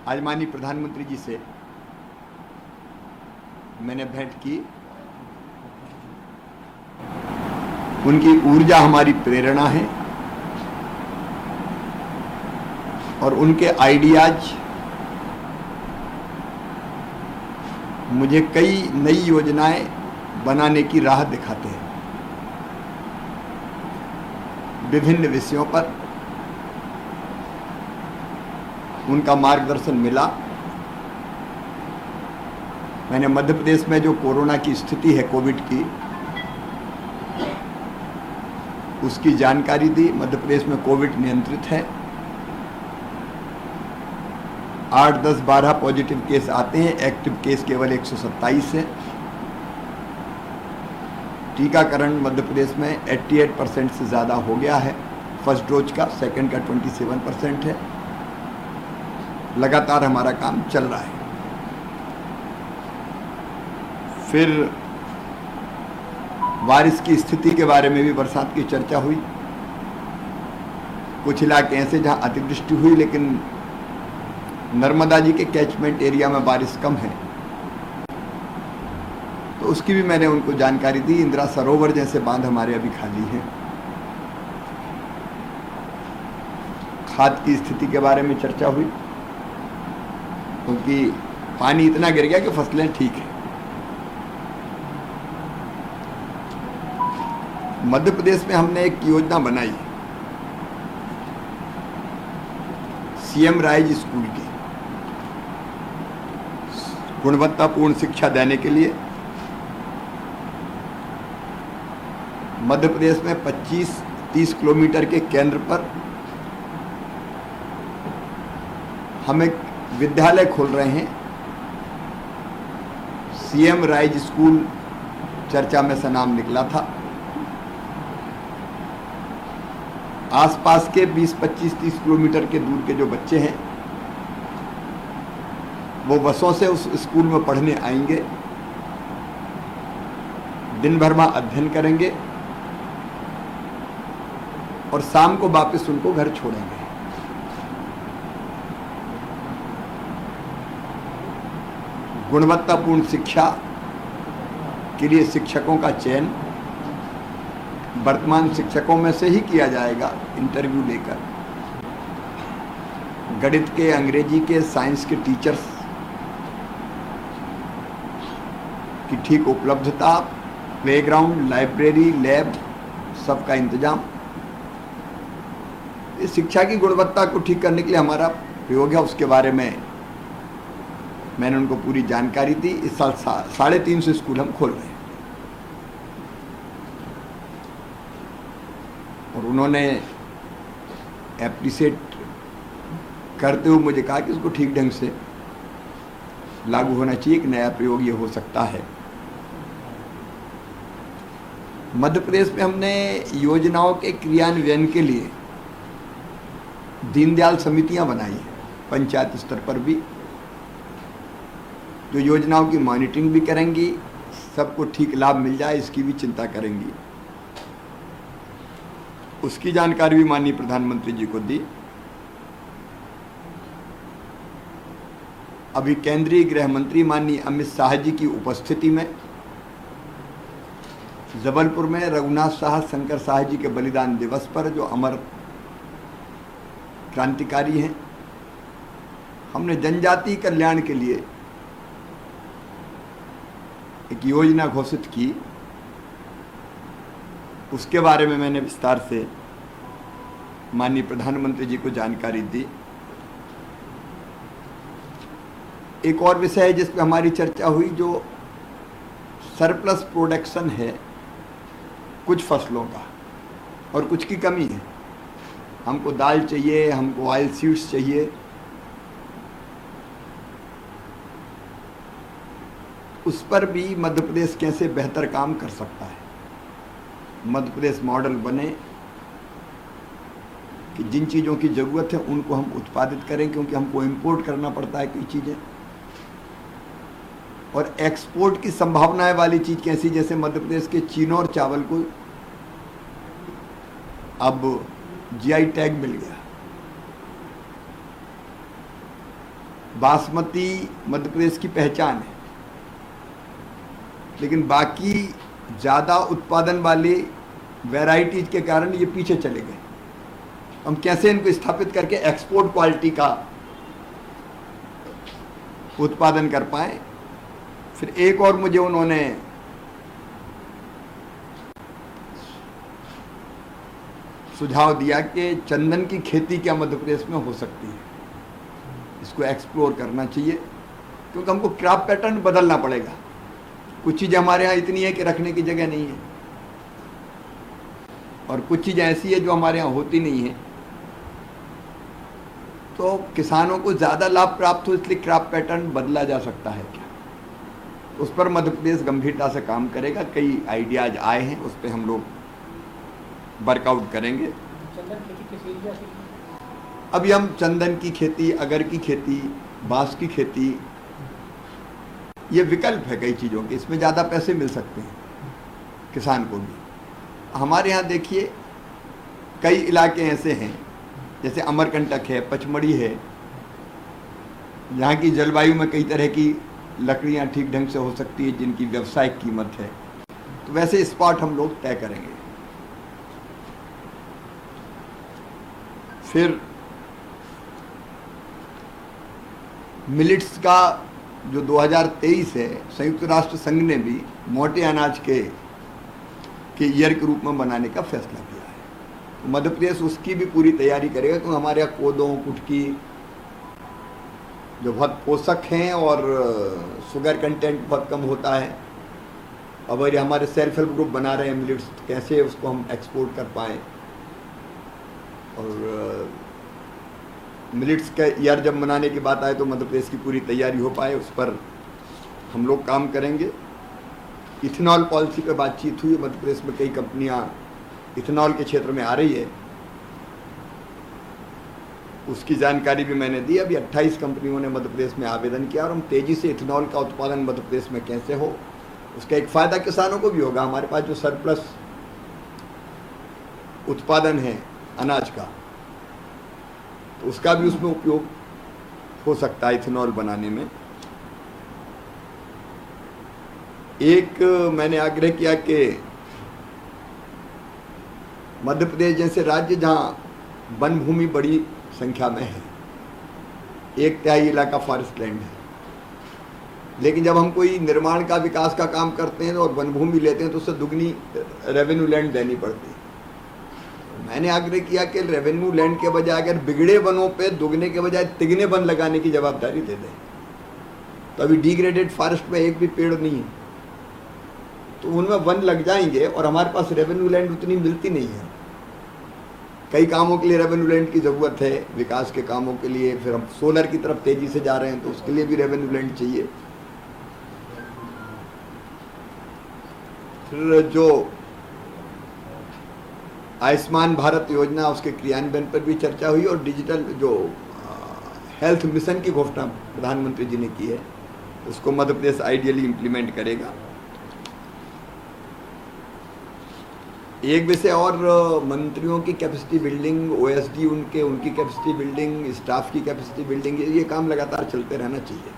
आज माननीय प्रधानमंत्री जी से मैंने भेंट की। उनकी ऊर्जा हमारी प्रेरणा है और उनके आइडियाज मुझे कई नई योजनाएं बनाने की राह दिखाते हैं। विभिन्न विषयों पर उनका मार्गदर्शन मिला। मैंने मध्य प्रदेश में जो कोरोना की स्थिति है, कोविड की, उसकी जानकारी दी। मध्य प्रदेश में कोविड नियंत्रित है। 8, 10, 12 पॉजिटिव केस आते हैं, एक्टिव केस केवल 127 है। टीकाकरण मध्य प्रदेश में 88% से ज़्यादा हो गया है फर्स्ट डोज का, सेकंड का 27% है। लगातार हमारा काम चल रहा है। फिर बारिश की स्थिति के बारे में भी बरसात की चर्चा हुई। कुछ इलाके ऐसे जहां अतिवृष्टि हुई, लेकिन नर्मदा जी के कैचमेंट एरिया में बारिश कम है, तो उसकी भी मैंने उनको जानकारी दी। इंदिरा सरोवर जैसे बांध हमारे अभी खाली हैं। खाद की स्थिति के बारे में चर्चा हुई, क्योंकि पानी इतना गिर गया कि फसलें ठीक है। मध्य प्रदेश में हमने एक योजना बनाई सीएम राइज स्कूल की, गुणवत्तापूर्ण शिक्षा देने के लिए। मध्य प्रदेश में 25-30 किलोमीटर के केंद्र पर हम एक विद्यालय खोल रहे हैं। सीएम राइज स्कूल चर्चा में से नाम निकला था। आसपास के 20, 25, 30 किलोमीटर के दूर के जो बच्चे हैं, वो बसों से उस स्कूल में पढ़ने आएंगे, दिन भर वहाँ अध्ययन करेंगे और शाम को वापस उनको घर छोड़ेंगे। गुणवत्तापूर्ण शिक्षा के लिए शिक्षकों का चयन वर्तमान शिक्षकों में से ही किया जाएगा, इंटरव्यू लेकर। गणित के, अंग्रेजी के, साइंस के टीचर्स की ठीक उपलब्धता, प्लेग्राउंड, लाइब्रेरी, लैब, सबका इंतजाम। इस शिक्षा की गुणवत्ता को ठीक करने के लिए हमारा प्रयोग है। उसके बारे में मैंने उनको पूरी जानकारी दी। इस साल 350 स्कूल हम खोल रहे हैं और उन्होंने एप्रिशिएट करते हुए मुझे कहा कि इसको ठीक ढंग से लागू होना चाहिए, एक नया प्रयोग ये हो सकता है। मध्य प्रदेश में हमने योजनाओं के क्रियान्वयन के लिए दीनदयाल समितियां बनाई हैं, पंचायत स्तर पर भी, जो योजनाओं की मॉनिटरिंग भी करेंगी, सबको ठीक लाभ मिल जाए इसकी भी चिंता करेंगी। उसकी जानकारी भी माननीय प्रधानमंत्री जी को दी। अभी केंद्रीय गृह मंत्री माननीय अमित शाह जी की उपस्थिति में जबलपुर में रघुनाथ साह, शंकर साह जी के बलिदान दिवस पर, जो अमर क्रांतिकारी हैं, हमने जनजाति कल्याण के लिए एक योजना घोषित की। उसके बारे में मैंने विस्तार से माननीय प्रधानमंत्री जी को जानकारी दी। एक और विषय है जिस पर हमारी चर्चा हुई, जो सरप्लस प्रोडक्शन है कुछ फसलों का और कुछ की कमी है। हमको दाल चाहिए, हमको ऑयल सीड्स चाहिए, उस पर भी मध्य प्रदेश कैसे बेहतर काम कर सकता है। मध्य प्रदेश मॉडल बने कि जिन चीज़ों की ज़रूरत है उनको हम उत्पादित करें, क्योंकि हमको इंपोर्ट करना पड़ता है कई चीज़ें। और एक्सपोर्ट की संभावनाएं वाली चीज़ कैसी, जैसे मध्य प्रदेश के चिनौर चावल को अब जीआई टैग मिल गया। बासमती मध्य प्रदेश की पहचान है, लेकिन बाकी ज़्यादा उत्पादन वाले वैरायटीज के कारण ये पीछे चले गए। हम कैसे इनको स्थापित करके एक्सपोर्ट क्वालिटी का उत्पादन कर पाए। फिर एक और मुझे उन्होंने सुझाव दिया कि चंदन की खेती क्या मध्य प्रदेश में हो सकती है, इसको एक्सप्लोर करना चाहिए, क्योंकि हमको क्रॉप पैटर्न बदलना पड़ेगा। कुछ चीज़ें हमारे यहाँ इतनी है कि रखने की जगह नहीं है, और कुछ चीज़ें ऐसी है जो हमारे यहाँ होती नहीं है। तो किसानों को ज़्यादा लाभ प्राप्त हो, इसलिए क्रॉप पैटर्न बदला जा सकता है क्या, उस पर मध्य प्रदेश गंभीरता से काम करेगा। कई आइडियाज आए हैं, उस पर हम लोग वर्कआउट करेंगे। चंदन खेती किस एरिया से? अभी हम चंदन की खेती, अगर की खेती, बांस की खेती, ये विकल्प है कई चीज़ों के, इसमें ज़्यादा पैसे मिल सकते हैं किसान को भी। हमारे यहाँ देखिए कई इलाके ऐसे हैं, जैसे अमरकंटक है, पचमढ़ी है, यहाँ की जलवायु में कई तरह की लकड़ियाँ ठीक ढंग से हो सकती है जिनकी व्यावसायिक कीमत है। तो वैसे स्पॉट हम लोग तय करेंगे। फिर मिलिट्स का जो 2023 है, संयुक्त राष्ट्र संघ ने भी मोटे अनाज के ईयर के रूप में बनाने का फैसला किया है। तो मध्य प्रदेश उसकी भी पूरी तैयारी करेगा, क्योंकि हमारे यहाँ कोदों, कुटकी जो बहुत पोषक हैं और शुगर कंटेंट बहुत कम होता है। अब ये हमारे सेल्फ हेल्प ग्रुप बना रहे हैं मिलिट्स, तो कैसे उसको हम एक्सपोर्ट कर पाएँ, और मिलिट्स का ईयर जब मनाने की बात आए तो मध्य प्रदेश की पूरी तैयारी हो पाए, उस पर हम लोग काम करेंगे। इथेनॉल पॉलिसी पर बातचीत हुई, मध्य प्रदेश में कई कंपनियां इथेनॉल के क्षेत्र में आ रही है, उसकी जानकारी भी मैंने दी। अभी 28 कंपनियों ने मध्य प्रदेश में आवेदन किया, और हम तेज़ी से इथेनॉल का उत्पादन मध्य प्रदेश में कैसे हो, उसका एक फ़ायदा किसानों को भी होगा। हमारे पास जो सरप्लस उत्पादन है अनाज का, तो उसका भी उसमें उपयोग हो सकता है इथेनॉल बनाने में। एक मैंने आग्रह किया कि मध्य प्रदेश जैसे राज्य जहाँ वन भूमि बड़ी संख्या में है, 1/3 इलाका फॉरेस्ट लैंड है, लेकिन जब हम कोई निर्माण का, विकास का काम करते हैं और वन भूमि लेते हैं तो उससे दुगनी रेवेन्यू लैंड देनी पड़ती है। मैंने आग्रह किया कि रेवेन्यू लैंड के बजाय अगर बिगड़े वनों पे दुगने के बजाय तिगने वन लगाने की जवाबदारी दे दें, तो अभी डिग्रेडेड फॉरेस्ट में एक भी पेड़ नहीं है, तो उनमें वन लग जाएंगे, और हमारे पास रेवेन्यू लैंड उतनी मिलती नहीं है। कई कामों के लिए रेवेन्यू लैंड की ज़रूरत है, विकास के कामों के लिए। फिर हम सोलर की तरफ तेज़ी से जा रहे हैं, तो उसके लिए भी रेवेन्यू लैंड चाहिए। फिर जो आयुष्मान भारत योजना, उसके क्रियान्वयन पर भी चर्चा हुई, और डिजिटल जो हेल्थ मिशन की घोषणा प्रधानमंत्री जी ने की है, उसको मध्य प्रदेश आइडियली इम्प्लीमेंट करेगा। एक विषय और, मंत्रियों की कैपेसिटी बिल्डिंग, ओएसडी उनकी कैपेसिटी बिल्डिंग, स्टाफ की कैपेसिटी बिल्डिंग, ये काम लगातार चलते रहना चाहिए।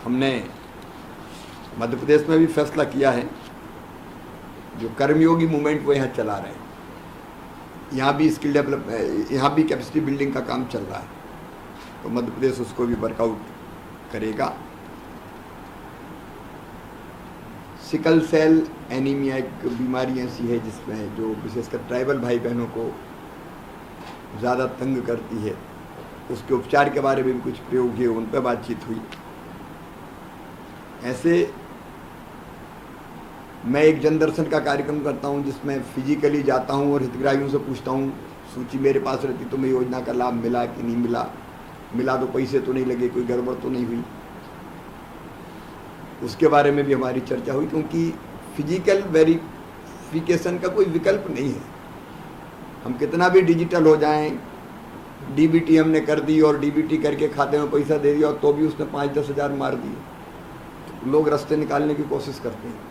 हमने मध्य प्रदेश में भी फैसला किया है, जो कर्मयोगी मूवमेंट वो यहाँ चला रहे हैं, यहाँ भी स्किल डेवलप, यहाँ भी कैपेसिटी बिल्डिंग का काम चल रहा है, तो मध्य प्रदेश उसको भी वर्कआउट करेगा। सिकल सेल एनीमिया एक बीमारी ऐसी है जिसमें जो विशेषकर ट्राइबल भाई बहनों को ज़्यादा तंग करती है, उसके उपचार के बारे में भी कुछ प्रयोग हुए, उन पर बातचीत हुई। ऐसे मैं एक जन दर्शन का कार्यक्रम करता हूं, जिसमें फिजिकली जाता हूं और हितग्राहियों से पूछता हूं, सूची मेरे पास रहती तो मैं योजना का लाभ मिला कि नहीं मिला, मिला तो पैसे तो नहीं लगे, कोई गड़बड़ तो नहीं हुई, उसके बारे में भी हमारी चर्चा हुई। क्योंकि फिजिकल वेरिफिकेशन का कोई विकल्प नहीं है। हम कितना भी डिजिटल हो जाएं, डीबीटी हमने कर दी और डीबीटी करके खाते में पैसा दे दिया, तो भी उसने 5-10 हज़ार मार दिए, तो लोग रास्ते निकालने की कोशिश करते हैं।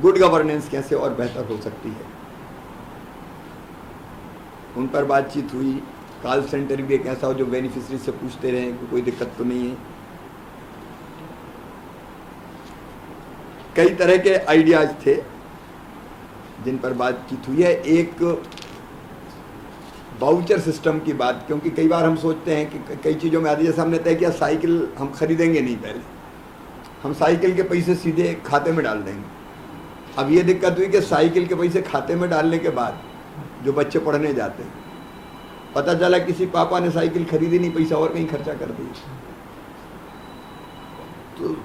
गुड गवर्नेंस कैसे और बेहतर हो सकती है, उन पर बातचीत हुई। कॉल सेंटर भी एक ऐसा हो जो बेनिफिशरी से पूछते रहें कि कोई दिक्कत तो नहीं है। कई तरह के आइडियाज थे जिन पर बातचीत हुई है। एक वाउचर सिस्टम की बात, क्योंकि कई बार हम सोचते हैं कि कई चीज़ों में आदि, जैसे हमने तय किया साइकिल हम खरीदेंगे नहीं, पहले हम साइकिल के पैसे सीधे खाते में डाल देंगे। अब ये दिक्कत हुई कि साइकिल के पैसे खाते में डालने के बाद जो बच्चे पढ़ने जाते हैं, पता चला किसी पापा ने साइकिल खरीदी नहीं, पैसा और कहीं खर्चा कर दिया। तो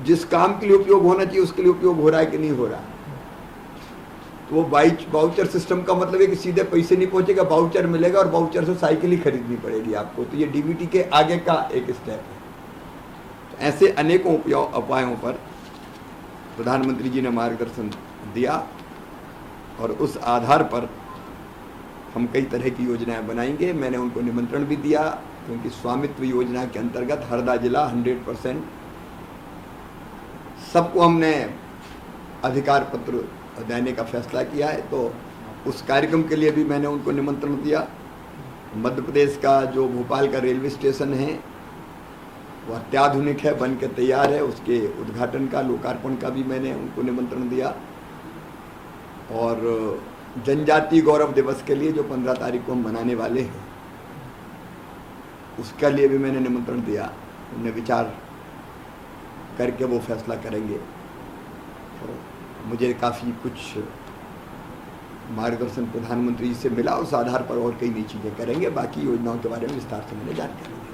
जिस काम के लिए उपयोग होना चाहिए उसके लिए उपयोग हो रहा है कि नहीं हो रहा। तो वो वाउचर सिस्टम का मतलब है कि सीधे पैसे नहीं पहुंचेगा, वाउचर मिलेगा और वाउचर से साइकिल ही खरीदनी पड़ेगी आपको। तो ये डीबीटी के आगे का एक स्टेप है। तो ऐसे अनेकों उपायों पर प्रधानमंत्री जी ने मार्गदर्शन दिया और उस आधार पर हम कई तरह की योजनाएं बनाएंगे। मैंने उनको निमंत्रण भी दिया, क्योंकि स्वामित्व योजना के अंतर्गत हरदा जिला 100% सबको हमने अधिकार पत्र देने का फैसला किया है। तो उस कार्यक्रम के लिए भी मैंने उनको निमंत्रण दिया। मध्य प्रदेश का जो भोपाल का रेलवे स्टेशन है वो अत्याधुनिक है, बन के तैयार है। उसके उद्घाटन का, लोकार्पण का भी मैंने उनको निमंत्रण दिया। और जनजातीय गौरव दिवस के लिए जो 15 तारीख को हम मनाने वाले हैं, उसके लिए भी मैंने निमंत्रण दिया। उन्हें विचार करके वो फैसला करेंगे। तो मुझे काफ़ी कुछ मार्गदर्शन प्रधानमंत्री जी से मिला, उस आधार पर और कई नई चीज़ें करेंगे। बाकी योजनाओं के बारे में विस्तार से मैंने जानकारी दी।